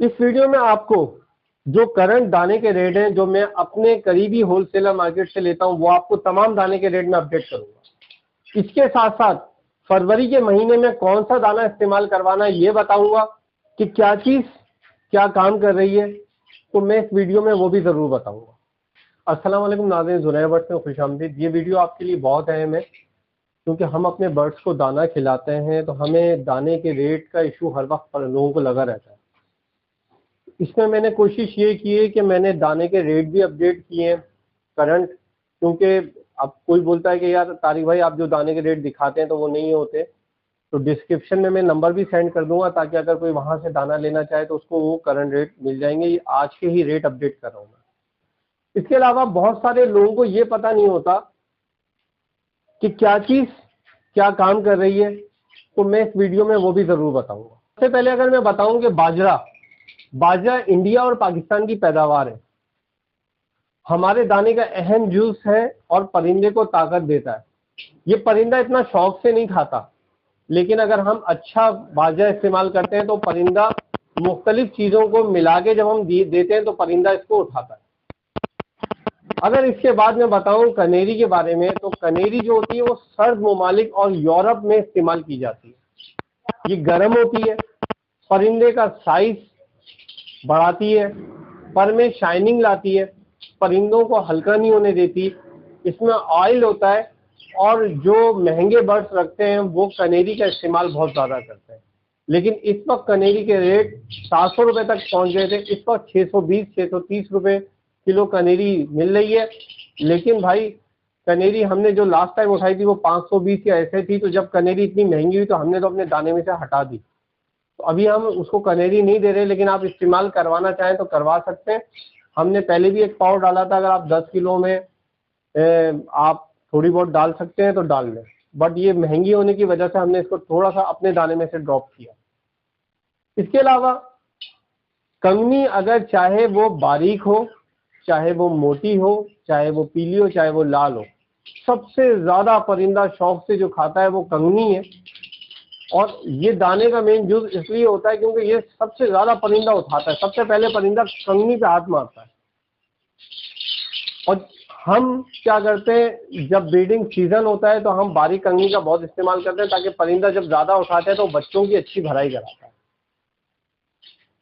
इस वीडियो में आपको जो करंट दाने के रेट हैं जो मैं अपने करीबी होलसेलर मार्केट से लेता हूं वो आपको तमाम दाने के रेट में अपडेट करूंगा। इसके साथ साथ फरवरी के महीने में कौन सा दाना इस्तेमाल करवाना है ये बताऊंगा कि क्या चीज क्या काम कर रही है, तो मैं इस वीडियो में वो भी जरूर बताऊंगा। अस्सलाम वालेकुम नाज़रीन, जुनैर बर्ड्स में खुशामदीद। ये वीडियो आपके लिए बहुत अहम है क्योंकि हम अपने बर्ड्स को दाना खिलाते हैं तो हमें दाने के रेट का इशू हर वक्त लोगों को लगा रहता है। इसमें मैंने कोशिश ये की है कि मैंने दाने के रेट भी अपडेट किए हैं करंट, क्योंकि अब कोई बोलता है कि यार तारिक भाई आप जो दाने के रेट दिखाते हैं तो वो नहीं होते, तो डिस्क्रिप्शन में मैं नंबर भी सेंड कर दूंगा ताकि अगर कोई वहां से दाना लेना चाहे तो उसको वो करंट रेट मिल जाएंगे। ये आज के ही रेट अपडेट कर रहा हूँ मैं। इसके अलावा बहुत सारे लोगों को ये पता नहीं होता कि क्या चीज क्या काम कर रही है, तो मैं इस वीडियो में वो भी जरूर बताऊंगा। सबसे पहले अगर मैं बताऊं कि बाजरा इंडिया और पाकिस्तान की पैदावार है, हमारे दाने का अहम जूस है और परिंदे को ताकत देता है। ये परिंदा इतना शौक से नहीं खाता, लेकिन अगर हम अच्छा बाजरा इस्तेमाल करते हैं तो परिंदा मुख्तलिफ चीजों को मिला के जब हम देते हैं तो परिंदा इसको उठाता है। अगर इसके बाद मैं बताऊं कनेरी के बारे में, तो कनेरी जो होती है वो सर्द ममालिक और यूरोप में इस्तेमाल की जाती है। ये गर्म होती है, परिंदे का साइज बढ़ाती है, पर में शाइनिंग लाती है, परिंदों को हल्का नहीं होने देती। इसमें ऑयल होता है और जो महंगे बर्ड्स रखते हैं वो कनेरी का इस्तेमाल बहुत ज़्यादा करते हैं। लेकिन इस वक्त कनेरी के रेट 700 रुपये तक पहुंच गए थे। इस वक्त 620-630 रुपये किलो कनेरी मिल रही है। लेकिन भाई कनेरी हमने जो लास्ट टाइम उठाई थी वो 520 या ऐसे थी, तो जब कनेरी इतनी महंगी हुई तो हमने तो अपने दाने में से हटा दी। तो अभी हम उसको कनेरी नहीं दे रहे, लेकिन आप इस्तेमाल करवाना चाहें तो करवा सकते हैं। हमने पहले भी एक पाव डाला था, अगर आप 10 किलो में आप थोड़ी बहुत डाल सकते हैं तो डाल लें, बट ये महंगी होने की वजह से हमने इसको थोड़ा सा अपने दाने में से ड्रॉप किया। इसके अलावा कंगनी अगर चाहे वो बारीक हो, चाहे वो मोटी हो, चाहे वो पीली हो, चाहे वो लाल हो, सबसे ज्यादा परिंदा शौक से जो खाता है वो कंगनी है। और ये दाने का मेन यूज इसलिए होता है क्योंकि ये सबसे ज्यादा परिंदा उठाता है। सबसे पहले परिंदा कंगनी पे हाथ मारता है। और हम क्या करते हैं, जब ब्रीडिंग सीजन होता है तो हम बारीक कंगनी का बहुत इस्तेमाल करते हैं ताकि परिंदा जब ज्यादा उठाते हैं तो बच्चों की अच्छी भराई कराता है।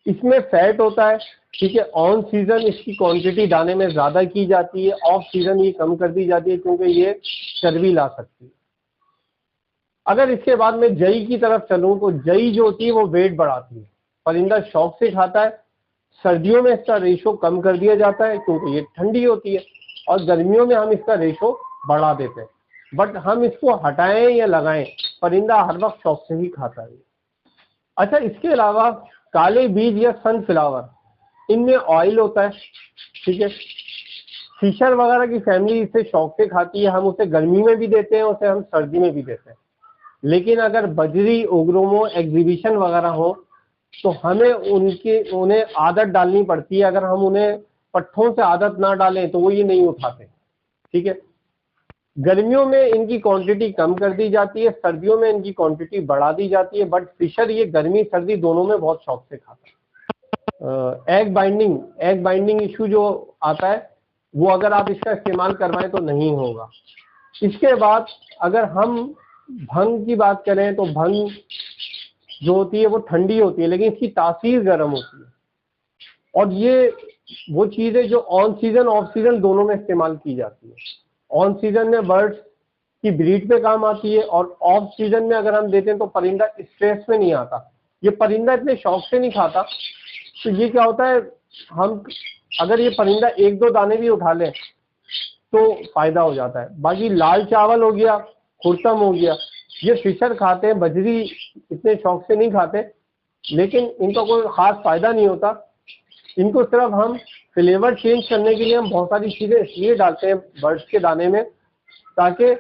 इसमें फैट होता है, ठीक है। ऑन सीजन इसकी क्वांटिटी दाने में ज्यादा की जाती है, ऑफ सीजन ये कम कर दी जाती है क्योंकि ये चर्बी ला सकती है। अगर इसके बाद में जई की तरफ चलूं तो जई जो होती है वो वेट बढ़ाती है, परिंदा शौक से खाता है। सर्दियों में इसका रेशो कम कर दिया जाता है क्योंकि ये ठंडी होती है, और गर्मियों में हम इसका रेशो बढ़ा देते हैं। बट हम इसको हटाएं या लगाएं, परिंदा हर वक्त शौक से ही खाता है। अच्छा, इसके अलावा काले बीज या सनफ्लावर, इनमें ऑयल होता है, ठीक है। फिशर वगैरह की फैमिली इसे शौक से खाती है। हम उसे गर्मी में भी देते हैं, उसे हम सर्दी में भी देते हैं। लेकिन अगर बजरी, ओग्रोमो, एग्जीबिशन वगैरह हो तो हमें उन्हें आदत डालनी पड़ती है। अगर हम उन्हें पट्ठों से आदत ना डालें तो वो ये नहीं उठाते, ठीक है। गर्मियों में इनकी क्वांटिटी कम कर दी जाती है, सर्दियों में इनकी क्वांटिटी बढ़ा दी जाती है। बट फिशर ये गर्मी सर्दी दोनों में बहुत शौक से खाता है। एग बाइंडिंग इशू जो आता है वो अगर आप इसका इस्तेमाल करवाएं तो नहीं होगा। इसके बाद अगर हम भंग की बात करें तो भंग जो होती है वो ठंडी होती है, लेकिन इसकी तासीर गर्म होती है। और ये वो चीज़ है जो ऑन सीजन ऑफ सीजन दोनों में इस्तेमाल की जाती है। ऑन सीजन में बर्ड्स की ब्रीड पे काम आती है, और ऑफ सीजन में अगर हम देते हैं तो परिंदा स्ट्रेस में नहीं आता। ये परिंदा इतने शौक से नहीं खाता। तो ये क्या होता है, हम अगर ये परिंदा एक दो दाने भी उठा लें तो फायदा हो जाता है। बाकी लाल चावल हो गया, खुरतम हो गया, ये फिशर खाते हैं। बजरी इतने शौक से नहीं खाते, लेकिन इनका कोई खास फायदा नहीं होता। इनको सिर्फ हम फ्लेवर चेंज करने के लिए हम बहुत सारी चीजें इसलिए डालते हैं बर्ड्स के दाने में, ताकि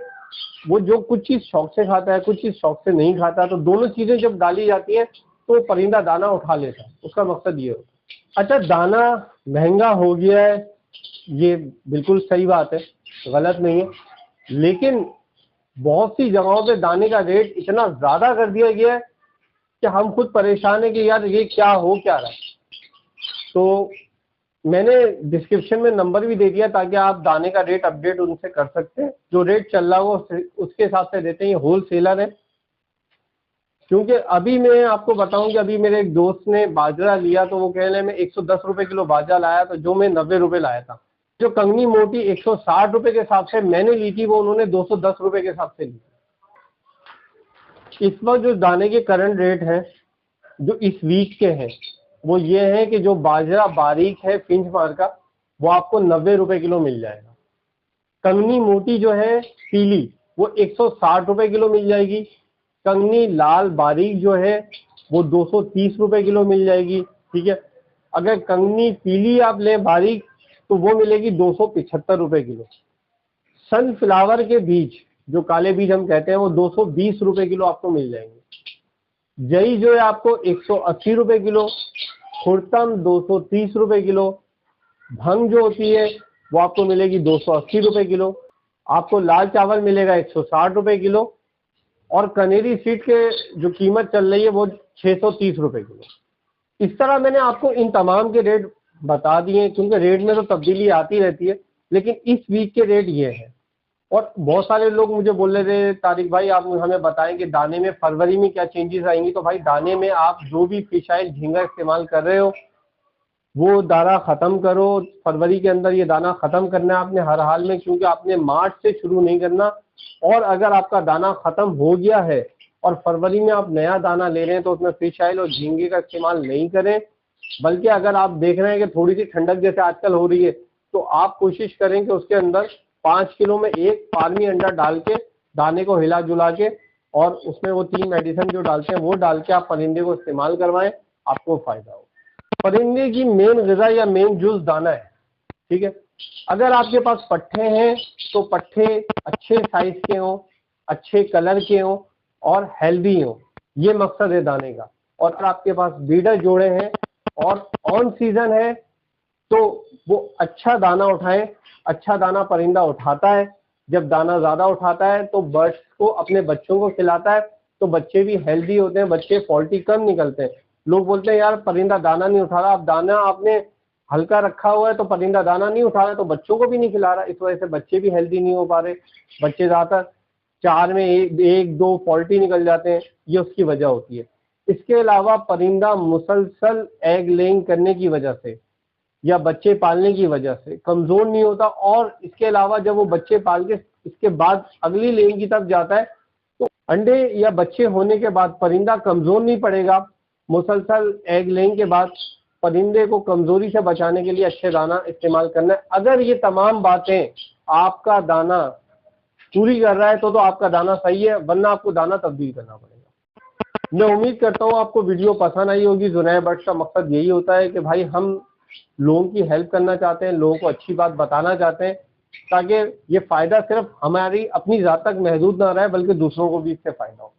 वो जो कुछ चीज शौक से खाता है, कुछ चीज शौक से नहीं खाता, तो दोनों चीजें जब डाली जाती है तो परिंदा दाना उठा लेता है। उसका मकसद ये होता है। अच्छा, दाना महंगा हो गया है, ये बिल्कुल सही बात है, गलत नहीं है। लेकिन बहुत सी जगहों पे दाने का रेट इतना ज्यादा कर दिया गया है कि हम खुद परेशान है कि यार ये क्या हो क्या रहा है। तो मैंने डिस्क्रिप्शन में नंबर भी दे दिया ताकि आप दाने का रेट अपडेट उनसे कर सकते हैं। जो रेट चल रहा हो उसके हिसाब से देते हैं। ये होलसेलर है। क्योंकि अभी मैं आपको बताऊं कि अभी मेरे एक दोस्त ने बाजरा लिया तो वो कह रहे हैं मैं 110 रुपए किलो बाजरा लाया, तो जो मैं 90 रुपए लाया था। जो कंगनी मोटी 160 रुपए के हिसाब से मैंने ली थी, वो उन्होंने 210 रुपए के हिसाब से ली। इस वक्त जो दाने के करंट रेट है जो इस वीक के हैं वो ये है कि जो बाजरा बारीक है पिंच मार का वो आपको 90 रुपए किलो मिल जाएगा। कंगनी मोटी जो है पीली वो 160 रुपए किलो मिल जाएगी। कंगनी लाल बारीक जो है वो 230 रुपए किलो मिल जाएगी। ठीक है, अगर कंगनी पीली आप लें बारीक तो वो मिलेगी 275 रुपए किलो। सनफ्लावर के बीज जो काले बीज हम कहते हैं वो 220 रुपए किलो आपको मिल जाएंगे। जई जो है आपको 180 रुपए किलो, खुर्तम 230 रुपए किलो, भंग जो होती है वो आपको मिलेगी 280 रुपए किलो, आपको लाल चावल मिलेगा 160 रुपए किलो, और कनेरी सीड के जो कीमत चल रही है वो 630 रुपए किलो। इस तरह मैंने आपको इन तमाम के रेट बता दिए, क्योंकि रेट में तो तब्दीली आती रहती है, लेकिन इस वीक के रेट ये है। और बहुत सारे लोग मुझे बोल रहे थे तारिक भाई आप हमें बताएं कि दाने में फरवरी में क्या चेंजेस आएंगी। तो भाई दाने में आप जो भी फिश ऑयल झींगा इस्तेमाल कर रहे हो वो दाना खत्म करो। फरवरी के अंदर ये दाना खत्म करना है आपने हर हाल में, क्योंकि आपने मार्च से शुरू नहीं करना। और अगर आपका दाना खत्म हो गया है और फरवरी में आप नया दाना ले रहे हैं तो उसमें फिश ऑयल और झींगे का इस्तेमाल नहीं करें। बल्कि अगर आप देख रहे हैं कि थोड़ी सी ठंडक जैसे आजकल हो रही है तो आप कोशिश करें कि उसके अंदर 5 किलो में एक फार्मी अंडा डाल के दाने को हिला जुला के और उसमें वो 3 मेडिसिन जो डालते हैं वो डाल के आप परिंदे को इस्तेमाल करवाएं, आपको फायदा हो। परिंदे की मेन ग़िज़ा या मेन जूस दाना है। ठीक है, अगर आपके पास पट्ठे हैं तो पट्ठे अच्छे साइज के हों, अच्छे कलर के हों और हेल्दी हों, ये मकसद है दाने का। और अगर आपके पास ब्रीडर जोड़े हैं और ऑन सीजन है तो वो अच्छा दाना उठाएं। अच्छा दाना परिंदा उठाता है, जब दाना ज़्यादा उठाता है तो बर्ड्स को अपने बच्चों को खिलाता है, तो बच्चे भी हेल्दी होते हैं, बच्चे फॉल्टी कम निकलते हैं। लोग बोलते हैं यार परिंदा दाना नहीं उठा रहा, अब दाना आपने हल्का रखा हुआ है तो परिंदा दाना नहीं उठा रहा है तो बच्चों को भी नहीं खिला रहा, इस वजह से बच्चे भी हेल्दी नहीं हो पा रहे। बच्चे ज़्यादातर 4 में एक दो फॉल्टी निकल जाते हैं, ये उसकी वजह होती है। इसके अलावा परिंदा मुसलसल एग लेइंग करने की वजह से या बच्चे पालने की वजह से कमज़ोर नहीं होता। और इसके अलावा जब वो बच्चे पाल के इसके बाद अगली लेइंग की तरफ जाता है तो अंडे या बच्चे होने के बाद परिंदा कमज़ोर नहीं पड़ेगा। मुसलसल एग लेइंग के बाद परिंदे को कमज़ोरी से बचाने के लिए अच्छे दाना इस्तेमाल करना है। अगर ये तमाम बातें आपका दाना पूरी कर रहा है तो आपका दाना सही है, वरना आपको दाना तब्दील करना पड़ेगा। मैं उम्मीद करता हूँ आपको वीडियो पसंद आई होगी। जुनैर बर्ड्स का मकसद यही होता है कि भाई हम लोगों की हेल्प करना चाहते हैं, लोगों को अच्छी बात बताना चाहते हैं, ताकि ये फ़ायदा सिर्फ हमारी अपनी ज़ात तक महदूद ना रहे बल्कि दूसरों को भी इससे फ़ायदा हो।